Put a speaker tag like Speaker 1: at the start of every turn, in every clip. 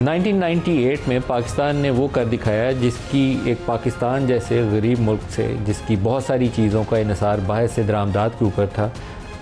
Speaker 1: 1998 میں پاکستان نے وہ کر دکھایا جس کی ایک پاکستان جیسے غریب ملک سے، جس کی بہت ساری چیزوں کا انحصار باہر سے درآمدات کے اوپر تھا،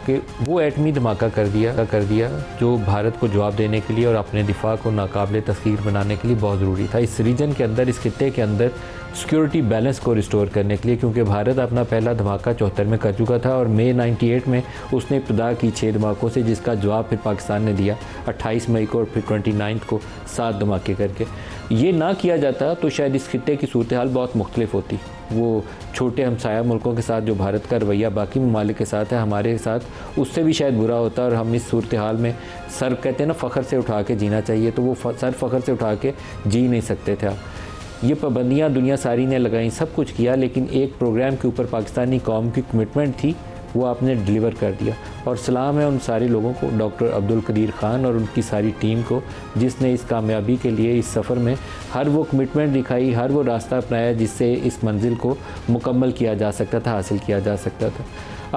Speaker 1: کہ وہ ایٹمی دھماکہ کر دیا جو بھارت کو جواب دینے کے لیے اور اپنے دفاع کو ناقابل تسخیر بنانے کے لیے بہت ضروری تھا، اس ریجن کے اندر، اس خطے کے اندر سیکیورٹی بیلنس کو ریسٹور کرنے کے لیے، کیونکہ بھارت اپنا پہلا دھماکہ 74 میں کر چکا تھا اور مئی 98 میں اس نے ابتدا کی 6 دھماکوں سے، جس کا جواب پھر پاکستان نے دیا 28 مئی کو اور پھر 29 کو 7 دھماکے کر کے۔ یہ نہ کیا جاتا تو شاید اس خطے کی صورتحال بہت مختلف ہوتی۔ وہ چھوٹے ہمسایہ ملکوں کے ساتھ جو بھارت کا رویہ باقی ممالک کے ساتھ ہے، ہمارے ساتھ اس سے بھی شاید برا ہوتا، اور ہم اس صورتحال میں سر کہتے ہیں نا فخر سے اٹھا کے جینا چاہیے، تو وہ سر فخر سے اٹھا کے جی نہیں سکتے تھے۔ یہ پابندیاں دنیا ساری نے لگائیں، سب کچھ کیا، لیکن ایک پروگرام کے اوپر پاکستانی قوم کی کمٹمنٹ تھی، وہ آپ نے ڈیلیور کر دیا، اور سلام ہے ان سارے لوگوں کو، ڈاکٹر عبدالقدیر خان اور ان کی ساری ٹیم کو، جس نے اس کامیابی کے لیے اس سفر میں ہر وہ کمٹمنٹ دکھائی، ہر وہ راستہ اپنایا جس سے اس منزل کو مکمل کیا جا سکتا تھا، حاصل کیا جا سکتا تھا۔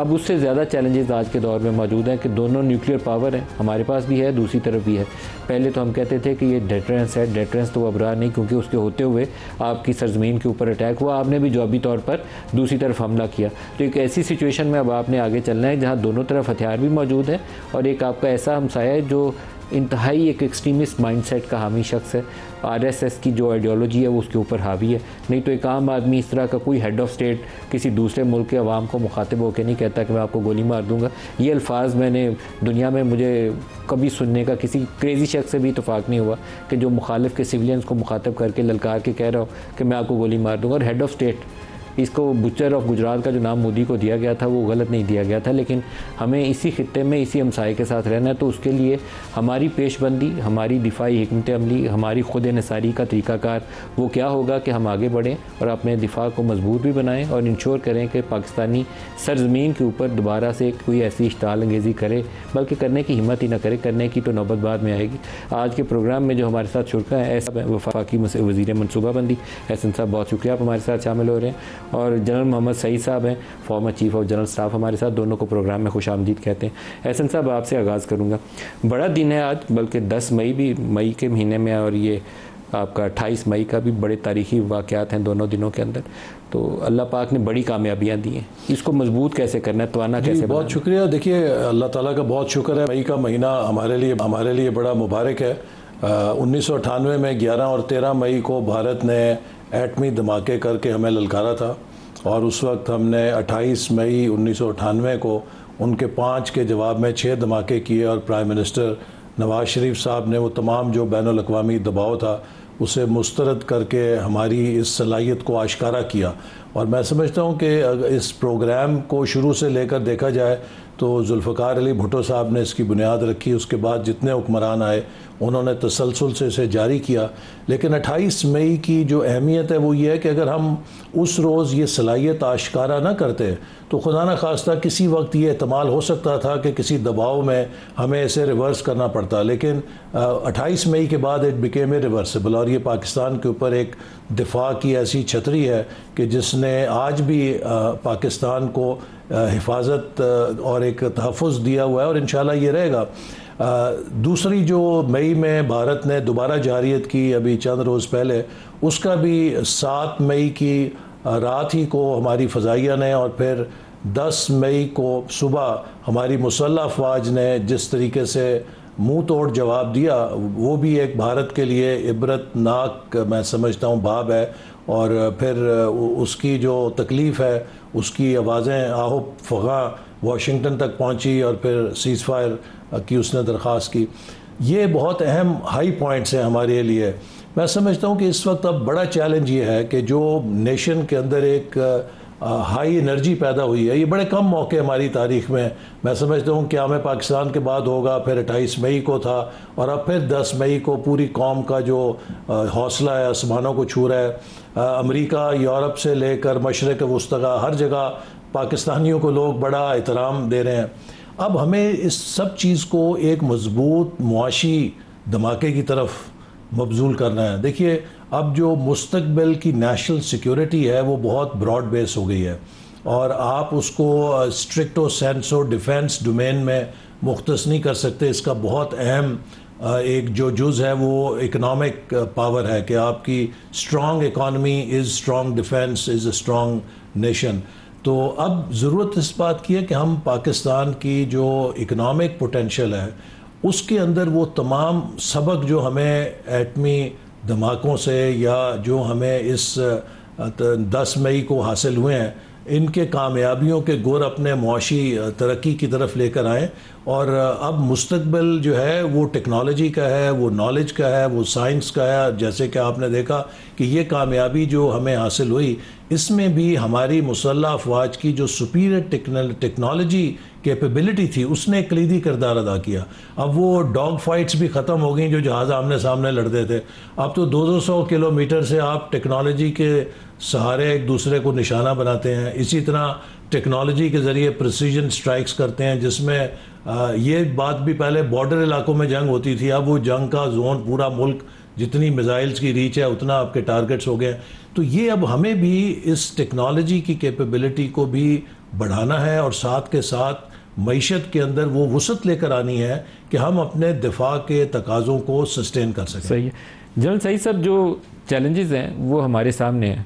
Speaker 1: اب اس سے زیادہ چیلنجز آج کے دور میں موجود ہیں کہ دونوں نیوکلیئر پاور ہیں، ہمارے پاس بھی ہے، دوسری طرف بھی ہے۔ پہلے تو ہم کہتے تھے کہ یہ ڈیٹرنس ہے، ڈیٹرنس تو اب رہا نہیں، کیونکہ اس کے ہوتے ہوئے آپ کی سرزمین کے اوپر اٹیک ہوا، آپ نے بھی جوابی طور پر دوسری طرف حملہ کیا۔ تو ایک ایسی سچویشن میں اب آپ نے آگے چلنا ہے جہاں دونوں طرف ہتھیار بھی موجود ہیں، اور ایک آپ کا ایسا ہمسایہ ہے جو انتہائی ایک ایکسٹریمسٹ مائنڈ سیٹ کا حامی شخص ہے، RSS کی جو آئیڈیالوجی ہے وہ اس کے اوپر حاوی ہے۔ نہیں تو ایک عام آدمی اس طرح کا کوئی ہیڈ آف اسٹیٹ کسی دوسرے ملک کے عوام کو مخاطب ہو کے نہیں کہتا کہ میں آپ کو گولی مار دوں گا۔ یہ الفاظ میں نے دنیا میں مجھے کبھی سننے کا کسی کریزی شخص سے بھی اتفاق نہیں ہوا کہ جو مخالف کے سویلینز کو مخاطب کر کے للکار کے کہہ رہا ہو کہ میں آپ کو گولی مار دوں گا۔ اور ہیڈ آف اسٹیٹ، اس کو بچر آف گجرات کا جو نام مودی کو دیا گیا تھا وہ غلط نہیں دیا گیا تھا، لیکن ہمیں اسی خطے میں اسی ہمسائے کے ساتھ رہنا ہے، تو اس کے لیے ہماری پیش بندی، ہماری دفاعی حکمت عملی، ہماری خود انحصاری کا طریقہ کار وہ کیا ہوگا کہ ہم آگے بڑھیں اور اپنے دفاع کو مضبوط بھی بنائیں اور انشور کریں کہ پاکستانی سرزمین کے اوپر دوبارہ سے کوئی ایسی اشتعال انگیزی کرے، بلکہ کرنے کی ہمت ہی نہ کرے، کرنے کی تو نوبت بعد میں آئے گی۔ آج کے پروگرام میں جو ہمارے ساتھ شرکا ہیں، ایسا وفاقی وزیر منصوبہ بندی احسن صاحب، بہت شکریہ آپ ہمارے ساتھ شامل ہو رہے ہیں، اور جنرل محمد سعید صاحب ہیں، farmer chief of general staff, ہمارے ساتھ، دونوں کو پروگرام میں خوش آمدید کہتے ہیں۔ احسن صاحب آپ سے آغاز کروں گا، بڑا دن ہے آج، بلکہ 10 مئی بھی مئی کے مہینے میں، اور یہ آپ کا 28 مئی کا بھی بڑے تاریخی واقعات ہیں دونوں دنوں کے اندر، تو اللہ پاک نے بڑی کامیابیاں دی ہیں، اس کو مضبوط کیسے کرنا ہے، توانا کیسے؟
Speaker 2: بہت شکریہ۔ دیکھیے اللہ تعالیٰ کا بہت شکر ہے، مئی کا مہینہ ہمارے لیے بڑا مبارک ہے۔ 1998 میں 11 اور 13 مئی کو بھارت نے ایٹمی دھماکے کر کے ہمیں للکارا تھا، اور اس وقت ہم نے 28 مئی 1998 کو ان کے 5 کے جواب میں 6 دھماکے کیے، اور پرائم منسٹر نواز شریف صاحب نے وہ تمام جو بین الاقوامی دباؤ تھا اسے مسترد کر کے ہماری اس صلاحیت کو آشکارا کیا۔ اور میں سمجھتا ہوں کہ اس پروگرام کو شروع سے لے کر دیکھا جائے تو ذوالفقار علی بھٹو صاحب نے اس کی بنیاد رکھی، اس کے بعد جتنے حکمران آئے انہوں نے تسلسل سے اسے جاری کیا۔ لیکن 28 مئی کی جو اہمیت ہے وہ یہ ہے کہ اگر ہم اس روز یہ صلاحیت آشکارا نہ کرتے تو خدا نہ خواستہ کسی وقت یہ احتمال ہو سکتا تھا کہ کسی دباؤ میں ہمیں اسے ریورس کرنا پڑتا، لیکن 28 مئی کے بعد اٹ بیکیم ریورسیبل، اور یہ پاکستان کے اوپر ایک دفاع کی ایسی چھتری ہے کہ جس نے آج بھی پاکستان کو حفاظت اور ایک تحفظ دیا ہوا ہے، اور انشاءاللہ یہ رہے گا۔ دوسری جو مئی میں بھارت نے دوبارہ جارحیت کی ابھی چند روز پہلے، اس کا بھی 7 مئی کی رات ہی کو ہماری فضائیہ نے، اور پھر 10 مئی کو صبح ہماری مسلح افواج نے جس طریقے سے منہ توڑ جواب دیا، وہ بھی ایک بھارت کے لیے عبرت ناک میں سمجھتا ہوں باب ہے۔ اور پھر اس کی جو تکلیف ہے اس کی آوازیں آہو فغاں واشنگٹن تک پہنچی، اور پھر سیز فائر کی اس نے درخواست کی۔ یہ بہت اہم ہائی پوائنٹس ہیں ہمارے لیے۔ میں سمجھتا ہوں کہ اس وقت اب بڑا چیلنج یہ ہے کہ جو نیشن کے اندر ایک ہائی انرجی پیدا ہوئی ہے، یہ بڑے کم موقع ہماری تاریخ میں سمجھتا ہوں قیام پاکستان کے بعد ہوگا، پھر 28 مئی کو تھا، اور اب پھر 10 مئی کو پوری قوم کا جو حوصلہ ہے آسمانوں کو چھو رہا ہے۔ امریکہ، یورپ سے لے کر مشرق وسطی ہر جگہ پاکستانیوں کو لوگ بڑا احترام دے رہے ہیں۔ اب ہمیں اس سب چیز کو ایک مضبوط معاشی دھماکے کی طرف مبذول کرنا ہے۔ دیکھیے اب جو مستقبل کی نیشنل سیکیورٹی ہے وہ بہت براڈ بیس ہو گئی ہے، اور آپ اس کو اسٹرکٹ و سینس و ڈیفینس ڈومین میں مختص نہیں کر سکتے۔ اس کا بہت اہم ایک جو جز ہے وہ اکنامک پاور ہے کہ آپ کی strong economy is strong defence is a strong nation. تو اب ضرورت اس بات کی ہے کہ ہم پاکستان کی جو اکنامک پوٹینشیل ہے اس کے اندر وہ تمام سبق جو ہمیں ایٹمی دھماکوں سے یا جو ہمیں اس 10 مئی کو حاصل ہوئے ہیں ان کے کامیابیوں کے گر اپنے معاشی ترقی کی طرف لے کر آئیں. اور اب مستقبل جو ہے وہ ٹیکنالوجی کا ہے, وہ نالج کا ہے, وہ سائنس کا ہے. جیسے کہ آپ نے دیکھا کہ یہ کامیابی جو ہمیں حاصل ہوئی اس میں بھی ہماری مسلح افواج کی جو سپیریئر ٹیکنالوجی کیپیبلٹی تھی اس نے کلیدی کردار ادا کیا. اب وہ ڈاگ فائٹس بھی ختم ہو گئیں جو جہاز آمنے سامنے لڑتے تھے. اب تو 200 کلومیٹر سے آپ ٹیکنالوجی کے سہارے ایک دوسرے کو نشانہ بناتے ہیں. اسی طرح ٹیکنالوجی کے ذریعے پریسیجن سٹرائکس کرتے ہیں جس میں یہ بات بھی پہلے بارڈر علاقوں میں جنگ ہوتی تھی, اب وہ جنگ کا زون پورا ملک جتنی میزائلز کی ریچ ہے اتنا آپ کے ٹارگٹس ہو گئے. تو یہ اب ہمیں بھی اس ٹیکنالوجی کی کیپیبلٹی کو بھی بڑھانا ہے اور ساتھ کے ساتھ معیشت کے اندر وہ وسعت لے کر آنی ہے کہ ہم اپنے دفاع کے تقاضوں کو سسٹین کر سکیں.
Speaker 1: صحیح ہے جنرل سعید صاحب, جو چیلنجز ہیں وہ ہمارے سامنے ہیں.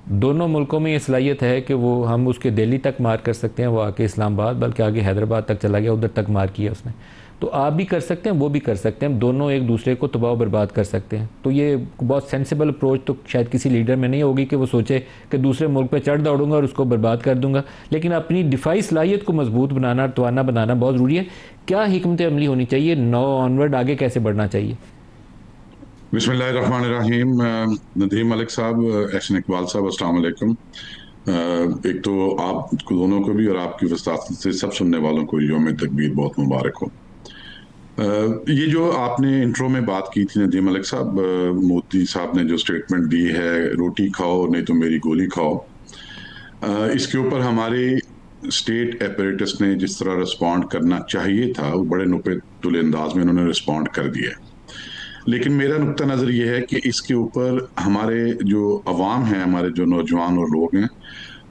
Speaker 1: دونوں ملکوں میں یہ صلاحیت ہے کہ وہ ہم اس کے دہلی تک مار کر سکتے ہیں, وہ آ کے اسلام آباد بلکہ آگے حیدرآباد تک چلا گیا, ادھر تک مار کیا اس نے. تو آپ بھی کر سکتے ہیں, وہ بھی کر سکتے ہیں, دونوں ایک دوسرے کو تباہ و برباد کر سکتے ہیں. تو یہ بہت سینسیبل اپروچ تو شاید کسی لیڈر میں نہیں ہوگی کہ وہ سوچے کہ دوسرے ملک پہ چڑھ دوڑوں گا اور اس کو برباد کر دوں گا, لیکن اپنی دفاعی صلاحیت کو مضبوط بنانا, توانا بنانا بہت ضروری ہے. کیا حکمت عملی ہونی چاہیے, نو آنورڈ آگے کیسے بڑھنا چاہیے؟
Speaker 3: بسم اللہ الرحمن الرحیم. ندیم ملک صاحب, احسن اقبال صاحب, السلام علیکم. ایک تو آپ دونوں کو بھی اور آپ کی وساطت سے سب سننے والوں کو یوم تکبیر بہت مبارک ہو. یہ جو آپ نے انٹرو میں بات کی تھی ندیم ملک صاحب, مودی صاحب نے جو سٹیٹمنٹ دی ہے, روٹی کھاؤ نہیں تو میری گولی کھاؤ, اس کے اوپر ہمارے اسٹیٹ اپیریٹس نے جس طرح رسپونڈ کرنا چاہیے تھا وہ بڑے نقطۂ طول انداز میں انہوں نے رسپونڈ کر دیا. لیکن میرا نقطہ نظر یہ ہے کہ اس کے اوپر ہمارے جو عوام ہیں, ہمارے جو نوجوان اور لوگ ہیں,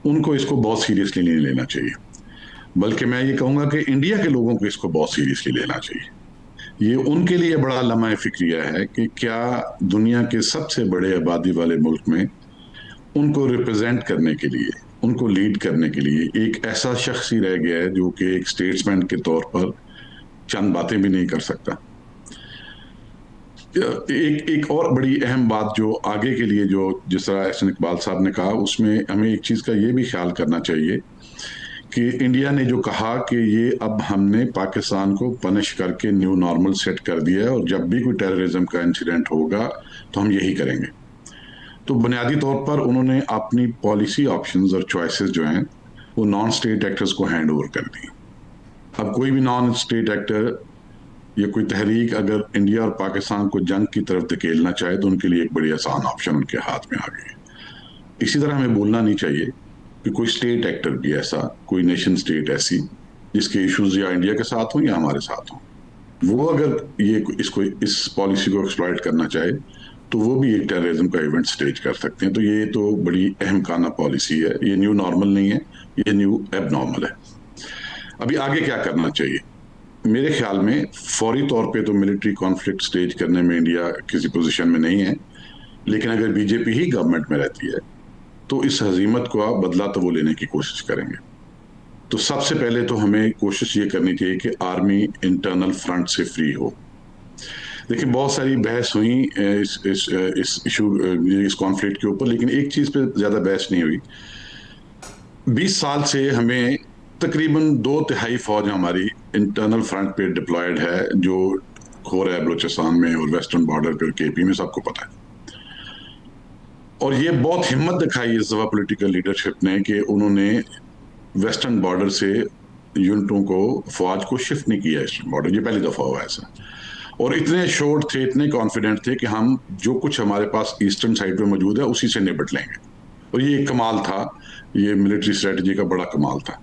Speaker 3: ان کو اس کو بہت سیریسلی نہیں لینا چاہیے. بلکہ میں یہ کہوں گا کہ انڈیا کے لوگوں کو اس کو بہت سیریسلی لینا چاہیے. یہ ان کے لیے بڑا لمحہ فکریہ ہے کہ کیا دنیا کے سب سے بڑے آبادی والے ملک میں ان کو ریپرزینٹ کرنے کے لیے, ان کو لیڈ کرنے کے لیے ایک ایسا شخص ہی رہ گیا ہے جو کہ ایک اسٹیٹسمین کے طور پر چند باتیں بھی نہیں کر سکتا. ایک اور بڑی اہم بات جو آگے کے لیے جو جس طرح احسن اقبال صاحب نے کہا, اس میں ہمیں ایک چیز کا یہ بھی خیال کرنا چاہیے کہ انڈیا نے جو کہا کہ یہ اب ہم نے پاکستان کو پنش کر کے نیو نارمل سیٹ کر دیا ہے اور جب بھی کوئی ٹیررزم کا انسیڈنٹ ہوگا تو ہم یہی کریں گے. تو بنیادی طور پر انہوں نے اپنی پالیسی آپشنز اور چوائسز جو ہیں وہ نان اسٹیٹ ایکٹرز کو ہینڈ اوور کر دی. اب کوئی بھی نان اسٹیٹ ایکٹر یا کوئی تحریک اگر انڈیا اور پاکستان کو جنگ کی طرف دھکیلنا چاہے تو ان کے لیے ایک بڑی آسان آپشن ان کے ہاتھ میں آ گئی. اسی طرح ہمیں بولنا نہیں چاہیے کہ کوئی اسٹیٹ ایکٹر بھی ایسا, کوئی نیشن اسٹیٹ ایسی جس کے ایشوز یا انڈیا کے ساتھ ہوں یا ہمارے ساتھ ہوں, وہ اگر اس پالیسی کو ایکسپلائٹ کرنا چاہے تو وہ بھی ایک ٹیررزم کا ایونٹ سٹیج کر سکتے ہیں. تو یہ تو بڑی اہم کانہ پالیسی ہے. یہ نیو نارمل نہیں ہے, یہ نیو ایب نارمل ہے. ابھی آگے کیا کرنا چاہیے؟ میرے خیال میں فوری طور پہ تو ملٹری کانفلکٹ سٹیج کرنے میں انڈیا کسی پوزیشن میں نہیں ہے, لیکن اگر بی جے پی ہی گورنمنٹ میں رہتی ہے تو اس ہزیمت کو بدلہ تو وہ لینے کی کوشش کریں گے. تو سب سے پہلے تو ہمیں کوشش یہ کرنی چاہیے کہ آرمی انٹرنل فرنٹ سے فری ہو. دیکھیں بہت ساری بحث ہوئی اس کانفلکٹ کے اوپر, لیکن ایک چیز پہ زیادہ بحث نہیں ہوئی. 20 سال سے ہمیں تقریباً 2/3 فوج ہماری انٹرنل فرنٹ پہ ڈپلائیڈ ہے, جو ہو رہا ہے بلوچستان میں اور ویسٹرن بارڈر پہ, کے پی میں, سب کو پتہ ہے. اور یہ بہت ہمت دکھائی اس دفعہ پولیٹیکل لیڈرشپ نے کہ انہوں نے ویسٹرن بارڈر سے یونٹوں کو, فوج کو شفٹ نہیں کیا ایسٹرن بارڈر. یہ پہلی دفعہ ہوا ایسا. اور اتنے شور تھے, اتنے کانفیڈنٹ تھے کہ ہم جو کچھ ہمارے پاس ایسٹرن سائڈ پہ موجود ہے اسی سے نپٹ لیں گے. اور یہ ایک کمال تھا, یہ ملٹری اسٹریٹجی کا بڑا کمال تھا.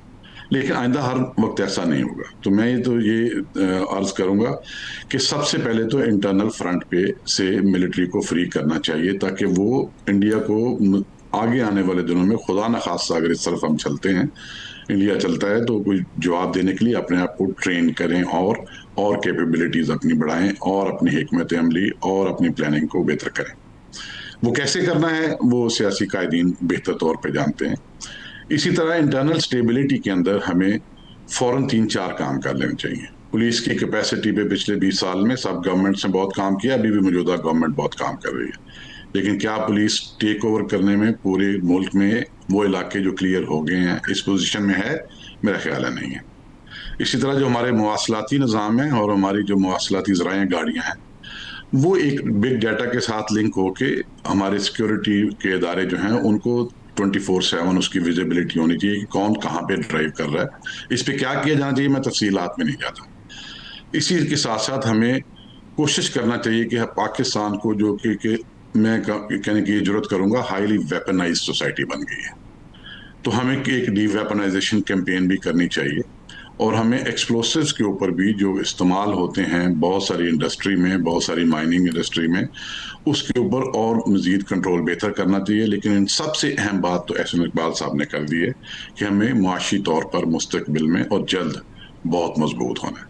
Speaker 3: لیکن آئندہ ہر وقت ایسا نہیں ہوگا. تو میں یہ عرض کروں گا کہ سب سے پہلے تو انٹرنل فرنٹ پہ سے ملٹری کو فری کرنا چاہیے, تاکہ وہ انڈیا کو آگے آنے والے دنوں میں خدا نخواستہ اگر اس طرف ہم چلتے ہیں انڈیا چلتا ہے تو کوئی جواب دینے کے لیے اپنے آپ کو ٹرین کریں اور کیپیبلٹیز اپنی بڑھائیں اور اپنی حکمت عملی اور اپنی پلاننگ کو بہتر کریں. وہ کیسے کرنا ہے وہ سیاسی قائدین بہتر طور پہ جانتے ہیں. اسی طرح انٹرنل سٹیبلٹی کے اندر ہمیں فوراً 3-4 کام کر لینے چاہیے. پولیس کی کیپیسٹی پہ پچھلے 20 سال میں سب گورنمنٹس نے بہت کام کیا, ابھی بھی موجودہ گورنمنٹ بہت کام کر رہی ہے, لیکن کیا پولیس ٹیک اوور کرنے میں پورے ملک میں وہ علاقے جو کلیئر ہو گئے ہیں اس پوزیشن میں ہے؟ میرا خیال ہے نہیں ہے. اسی طرح جو ہمارے مواصلاتی نظام ہیں اور ہماری جو مواصلاتی ذرائع گاڑیاں ہیں وہ ایک بگ ڈیٹا کے ساتھ لنک ہو کے ہمارے سیکیورٹی کے ادارے جو ہیں ان کو 24/7 اس کی ویزیبلٹی ہونی چاہیے کہ کون کہاں پہ ڈرائیو کر رہا ہے. اس پہ کیا کیا جانا چاہیے میں تفصیلات میں نہیں جاتا. اسی کے ساتھ ساتھ ہمیں کوشش کرنا چاہیے کہ پاکستان کو جو کہ میں کہنے کی ضرورت کروں گا ہائیلی ویپنائز سوسائٹی بن گئی ہے, تو ہمیں ایک ڈی ویپنائزیشن کیمپین بھی کرنی چاہیے. اور ہمیں ایکسپلوسیوز کے اوپر بھی جو استعمال ہوتے ہیں بہت ساری انڈسٹری میں, بہت ساری مائننگ انڈسٹری میں, اس کے اوپر اور مزید کنٹرول بہتر کرنا چاہیے. لیکن ان سب سے اہم بات تو احسن اقبال صاحب نے کر دی ہے کہ ہمیں معاشی طور پر مستقبل میں اور جلد بہت مضبوط ہونا ہے.